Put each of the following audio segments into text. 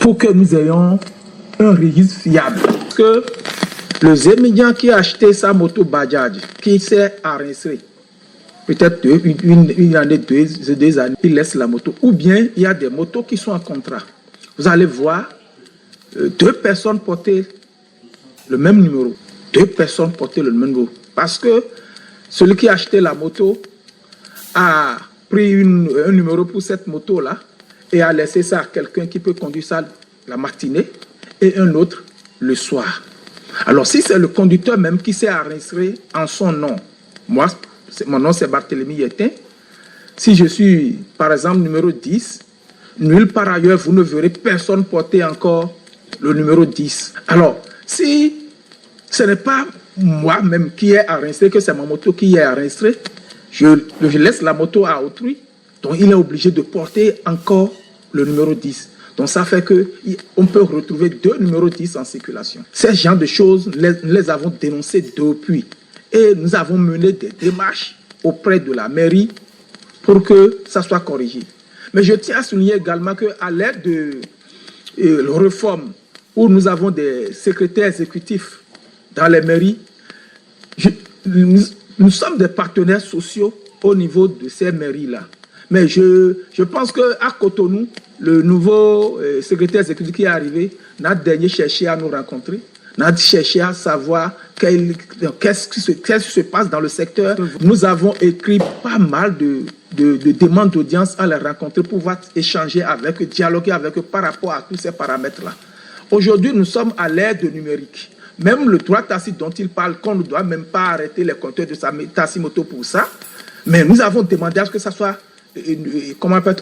pour que nous ayons un registre fiable. Parce que le Zémédian qui a acheté sa moto Bajaj, qui s'est enregistré, peut-être une année, deux années, il laisse la moto. Ou bien il y a des motos qui sont en contrat. Vous allez voir deux personnes porter le même numéro. Deux personnes porter le même numéro. Parce que celui qui a acheté la moto a pris un numéro pour cette moto-là et a laissé ça à quelqu'un qui peut conduire ça la matinée et un autre le soir. Alors, si c'est le conducteur même qui s'est enregistré en son nom, moi, mon nom c'est Barthélemy Yetin, si je suis, par exemple, numéro 10, nulle part ailleurs, vous ne verrez personne porter encore le numéro 10. Alors, si ce n'est pas moi-même qui ai enregistré, que c'est ma moto qui est enregistrée, je laisse la moto à autrui, donc il est obligé de porter encore le numéro 10. Donc ça fait qu'on peut retrouver deux numéros 10 en circulation. Ces genres de choses, nous les avons dénoncés depuis. Et nous avons mené des démarches auprès de la mairie pour que ça soit corrigé. Mais je tiens à souligner également qu'à l'aide de la réforme, où nous avons des secrétaires exécutifs dans les mairies, nous sommes des partenaires sociaux au niveau de ces mairies-là. Mais je pense qu'à Cotonou, le nouveau secrétaire exécutif qui est arrivé n'a dernier cherché à nous rencontrer, n'a cherché à savoir qu'est-ce qui se passe dans le secteur. Nous avons écrit pas mal de demandes d'audience à les rencontrer pour pouvoir échanger avec eux, dialoguer avec eux par rapport à tous ces paramètres-là. Aujourd'hui, nous sommes à l'ère du numérique. Même le droit tacite dont il parle, qu'on ne doit même pas arrêter les compteurs de sa Tasimoto pour ça, mais nous avons demandé à ce que ça soit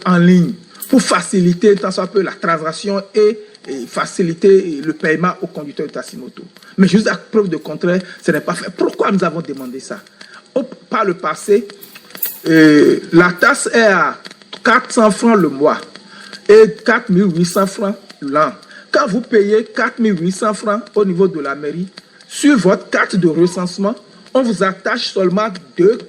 en ligne pour faciliter tant soit peu la transaction et faciliter le paiement aux conducteurs de Tasimoto. Mais juste à preuve de contraire, ce n'est pas fait. Pourquoi nous avons demandé ça? Par le passé, la taxe est à 400 francs le mois et 4800 francs l'an. Quand vous payez 4800 francs au niveau de la mairie, sur votre carte de recensement, on vous attache seulement deux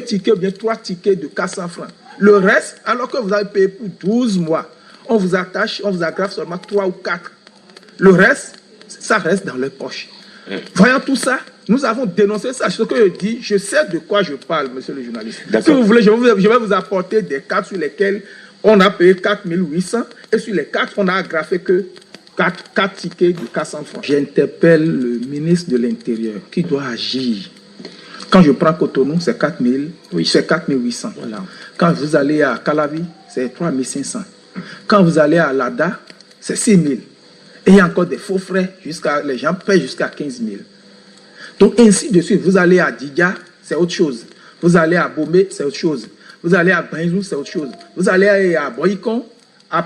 tickets ou bien 3 tickets de 400 francs. Le reste, alors que vous avez payé pour 12 mois, on vous attache, on vous aggrave seulement 3 ou 4. Le reste, ça reste dans les poches. Voyant tout ça, nous avons dénoncé ça. Ce que je dis, je sais de quoi je parle, monsieur le journaliste. Si vous voulez, je vais vous apporter des cartes sur lesquelles on a payé 4800 et sur les 4, on a agrafé que 4 tickets de 400 francs. J'interpelle le ministre de l'Intérieur qui doit agir. Quand je prends Cotonou, c'est 4800. Voilà. Quand vous allez à Calavi, c'est 3500. Quand vous allez à Lada, c'est 6000. Et il y a encore des faux frais, les gens paient jusqu'à 15 000. Donc ainsi de suite, vous allez à Diga, c'est autre chose. Vous allez à Bomé, c'est autre chose. Vous allez à Banjou, c'est autre chose. Vous allez à Boycon, à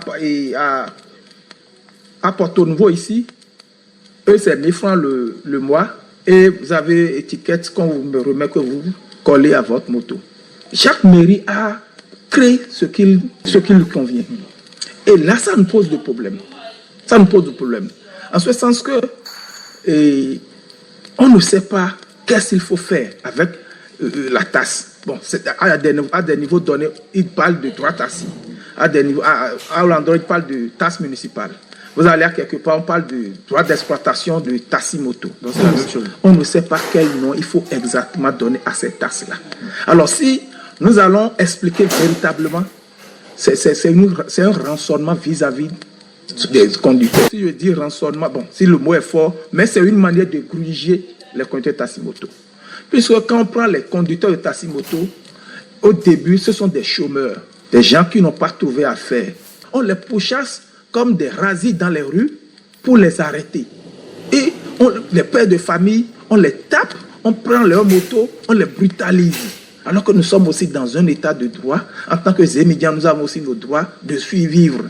Porto Nouveau ici, eux c'est 1000 francs le mois. Et vous avez étiquette qu'on vous me remet, que vous collez à votre moto. Chaque mairie a créé ce qui lui convient. Et là, ça nous pose des problèmes. Ça nous pose des problèmes. En ce sens que on ne sait pas qu'est-ce qu'il faut faire avec la taxe. Bon, à des niveaux donnés, il parle de droit tacite. À l'endroit, il parle de taxe municipale. Vous allez à quelque part, on parle de droit d'exploitation de Tasimoto. Donc c'est la même chose. On ne sait pas quel nom il faut exactement donner à cette taxe-là. Alors si nous allons expliquer véritablement, c'est un rançonnement vis-à-vis des conducteurs. Si je dis rançonnement, bon, si le mot est fort, mais c'est une manière de gruger les conducteurs de Tasimoto. Puisque quand on prend les conducteurs de Tasimoto, au début, ce sont des chômeurs, des gens qui n'ont pas trouvé à faire. On les pourchasse comme des razzies dans les rues pour les arrêter. Et les pères de famille, on les tape, on prend leurs motos, on les brutalise. Alors que nous sommes aussi dans un état de droit. En tant que Zémédians, nous avons aussi nos droits de survivre.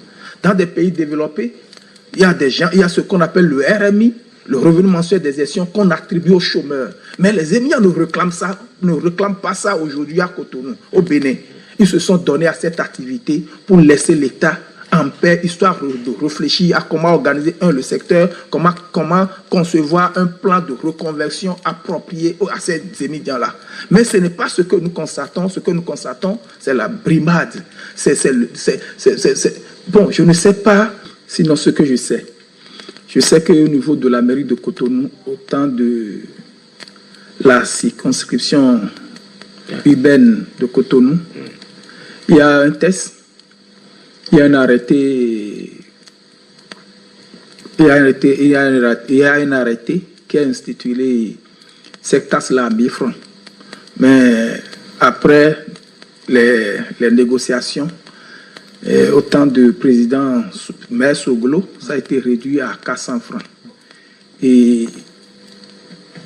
Dans des pays développés, il y a ce qu'on appelle le RMI, le revenu mensuel des gestions qu'on attribue aux chômeurs. Mais les Zémédians ne réclament pas ça aujourd'hui à Cotonou, au Bénin. Ils se sont donnés à cette activité pour laisser l'État en paix, histoire de réfléchir à comment organiser le secteur, comment concevoir un plan de reconversion approprié à ces Zémédians-là. Mais ce n'est pas ce que nous constatons. Ce que nous constatons, c'est la brimade. Bon, je ne sais pas, sinon ce que je sais qu'au niveau de la mairie de Cotonou, au temps de la circonscription urbaine de Cotonou, il y a un test, il y a un arrêté, il y a un arrêté qui a institué cette taxe-là à 1000 francs. Mais après les négociations, au temps du président Maire Soglo, ça a été réduit à 400 francs. Et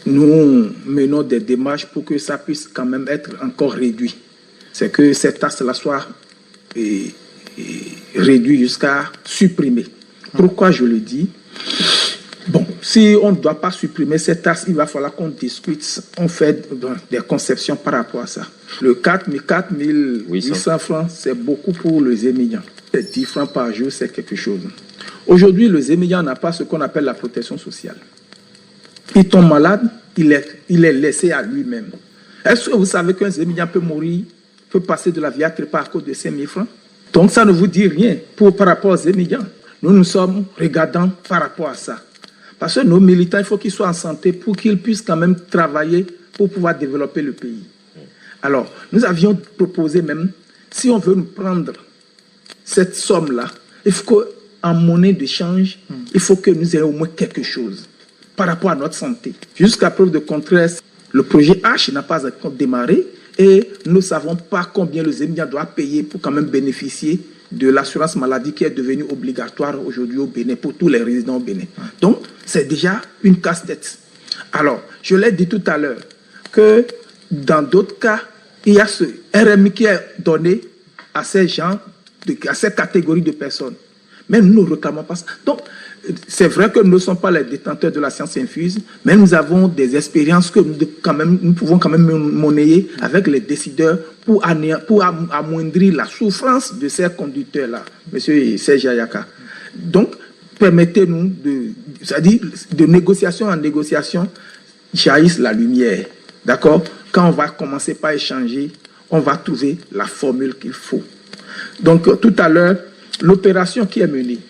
nous menons des démarches pour que ça puisse quand même être encore réduit. C'est que cette taxe-là soit réduite jusqu'à supprimer. Pourquoi je le dis? Bon, si on ne doit pas supprimer cette taxe, il va falloir qu'on discute, on fait des conceptions par rapport à ça. Le 4800 francs, c'est beaucoup pour le Zémilian. 10 francs par jour, c'est quelque chose. Aujourd'hui, le Zémilian n'a pas ce qu'on appelle la protection sociale. Il tombe malade, il est laissé à lui-même. Est-ce que vous savez qu'un Zémilian peut mourir, peut passer de la vie à trépas à cause de 5000 francs? Donc ça ne vous dit rien par rapport aux Zémilians. Nous sommes regardants par rapport à ça. Parce que nos militants, il faut qu'ils soient en santé pour qu'ils puissent quand même travailler pour pouvoir développer le pays. Alors, nous avions proposé même, si on veut nous prendre cette somme-là, il faut qu'en monnaie d'échange, il faut que nous ayons au moins quelque chose par rapport à notre santé. Jusqu'à preuve de contraire, le projet H n'a pas encore démarré et nous ne savons pas combien le Zémilian doit payer pour quand même bénéficier de l'assurance maladie qui est devenue obligatoire aujourd'hui au Bénin pour tous les résidents au Bénin. Donc, c'est déjà une casse-tête. Alors, je l'ai dit tout à l'heure que dans d'autres cas, il y a ce RMI qui est donné à ces gens, à ces catégories de personnes. Mais nous ne réclamons pas ça. Donc, c'est vrai que nous ne sommes pas les détenteurs de la science infuse, mais nous avons des expériences que nous pouvons quand même monnayer avec les décideurs pour amoindrir la souffrance de ces conducteurs-là, M. Serge Ayaka. Donc, permettez-nous c'est-à-dire de négociation en négociation, jaillisse la lumière. D'accord? Quand on va commencer par échanger, on va trouver la formule qu'il faut. Donc, tout à l'heure, l'opération qui est menée,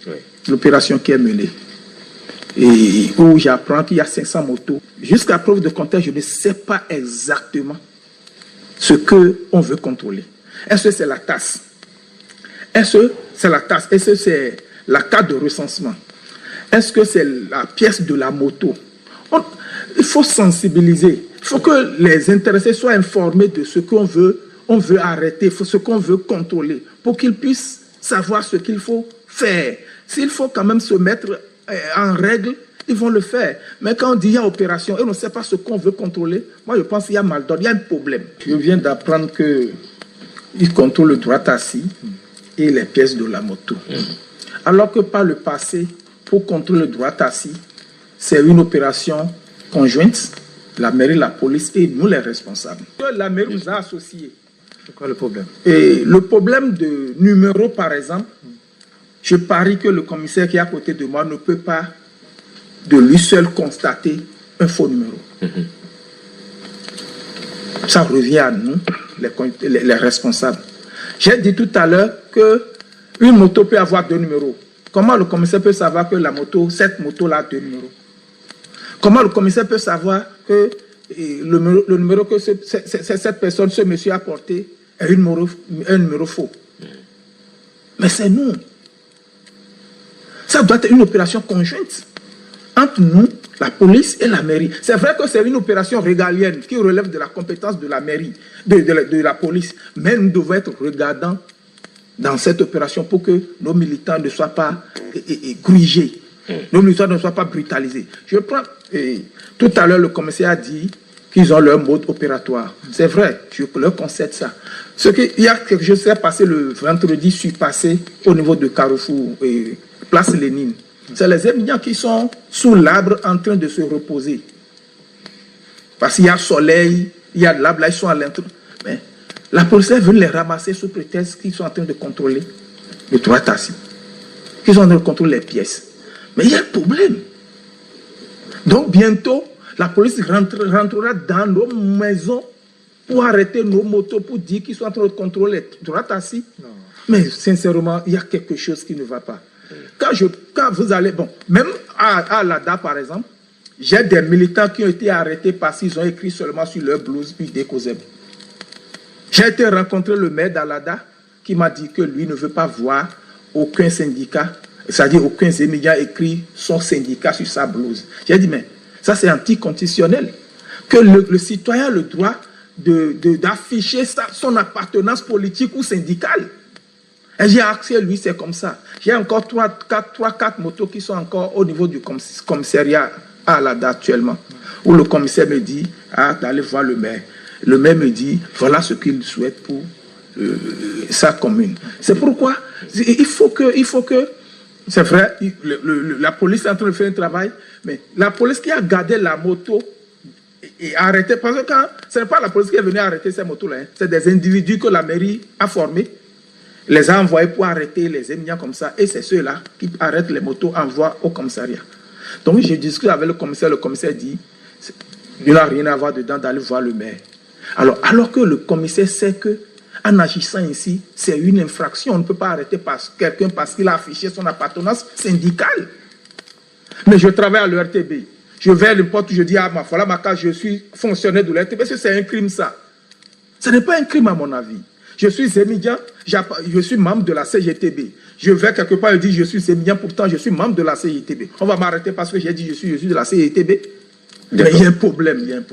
et où j'apprends qu'il y a 500 motos, jusqu'à preuve de contraire, je ne sais pas exactement ce qu'on veut contrôler. Est-ce que c'est la taxe? Est-ce que c'est la taxe? Est-ce que c'est la carte de recensement? Est-ce que c'est la pièce de la moto? Il faut sensibiliser. Il faut que les intéressés soient informés de ce qu'on veut arrêter, ce qu'on veut contrôler, pour qu'ils puissent savoir ce qu'il faut faire. S'il faut quand même se mettre en règle, ils vont le faire. Mais quand on dit il y a opération et on ne sait pas ce qu'on veut contrôler, moi je pense qu'il y a mal d'ordre, il y a un problème. Je viens d'apprendre qu'ils contrôlent le droit assis et les pièces de la moto. Alors que par le passé, pour contrôler le droit assis, c'est une opération conjointe, la mairie, la police et nous les responsables. La mairie nous a associés. C'est quoi le problème? Et le problème de numéro, par exemple, je parie que le commissaire qui est à côté de moi ne peut pas de lui seul constater un faux numéro. Ça revient à nous, les responsables. J'ai dit tout à l'heure qu'une moto peut avoir 2 numéros. Comment le commissaire peut savoir que cette moto-là a 2 numéros? Comment le commissaire peut savoir que le numéro que cette personne, ce monsieur a porté est un numéro faux? Mais c'est nous. Ça doit être une opération conjointe entre nous, la police et la mairie. C'est vrai que c'est une opération régalienne qui relève de la compétence de la mairie, de la police. Mais nous devons être regardants dans cette opération pour que nos militants ne soient pas grugés, nos militants ne soient pas brutalisés. Je prends, tout à l'heure, le commissaire a dit qu'ils ont leur mode opératoire. C'est vrai, je leur concède ça. Il y a quelque chose qui s'est passé le vendredi surpassé au niveau de Carrefour et Place Lénine. C'est les étudiants qui sont sous l'arbre en train de se reposer. Parce qu'il y a soleil, il y a de l'arbre, là, ils sont à l'intérieur. Mais la police est venue les ramasser sous prétexte qu'ils sont en train de contrôler le droit assis. Qu'ils sont en train de contrôler les pièces. Mais il y a un problème. Donc bientôt, la police rentrera dans nos maisons pour arrêter nos motos, pour dire qu'ils sont en train de contrôler le droit assis. Mais sincèrement, il y a quelque chose qui ne va pas. Quand vous allez, bon, même à l'ADA par exemple, j'ai des militants qui ont été arrêtés parce qu'ils ont écrit seulement sur leur blouse UDECOSEB. J'ai été rencontrer le maire d'Alada qui m'a dit que lui ne veut pas voir aucun syndicat, c'est-à-dire aucun étudiant écrit son syndicat sur sa blouse. J'ai dit, mais ça c'est anticonstitutionnel. Que le citoyen a le droit d'afficher son appartenance politique ou syndicale. Et j'ai accès, lui, c'est comme ça. J'ai encore 3-4 motos qui sont encore au niveau du commissariat à Alada actuellement, où le commissaire me dit d'aller voir le maire. Le maire me dit, voilà ce qu'il souhaite pour sa commune. C'est pourquoi il faut que c'est vrai, la police est en train de faire un travail, mais la police qui a gardé la moto et arrêté, parce que ce n'est pas la police qui est venue arrêter ces motos-là, hein, c'est des individus que la mairie a formés, les a envoyés pour arrêter les émigrants comme ça, et c'est ceux-là qui arrêtent les motos, envoient au commissariat. Donc j'ai discuté avec le commissaire dit, il n'a rien à voir dedans d'aller voir le maire. Alors que le commissaire sait que en agissant ici, c'est une infraction. On ne peut pas arrêter quelqu'un parce qu'il a affiché son appartenance syndicale. Mais je travaille à l'ERTB. Je vais à n'importe où, je dis, voilà ma carte, je suis fonctionnaire de l'ERTB. Est-ce que c'est un crime ça? Ce n'est pas un crime à mon avis. Je suis étudiant, je suis membre de la CGTB. Je vais quelque part et dis, je suis étudiant, pourtant je suis membre de la CGTB. On va m'arrêter parce que j'ai dit, je suis de la CGTB. Mais il y a un problème,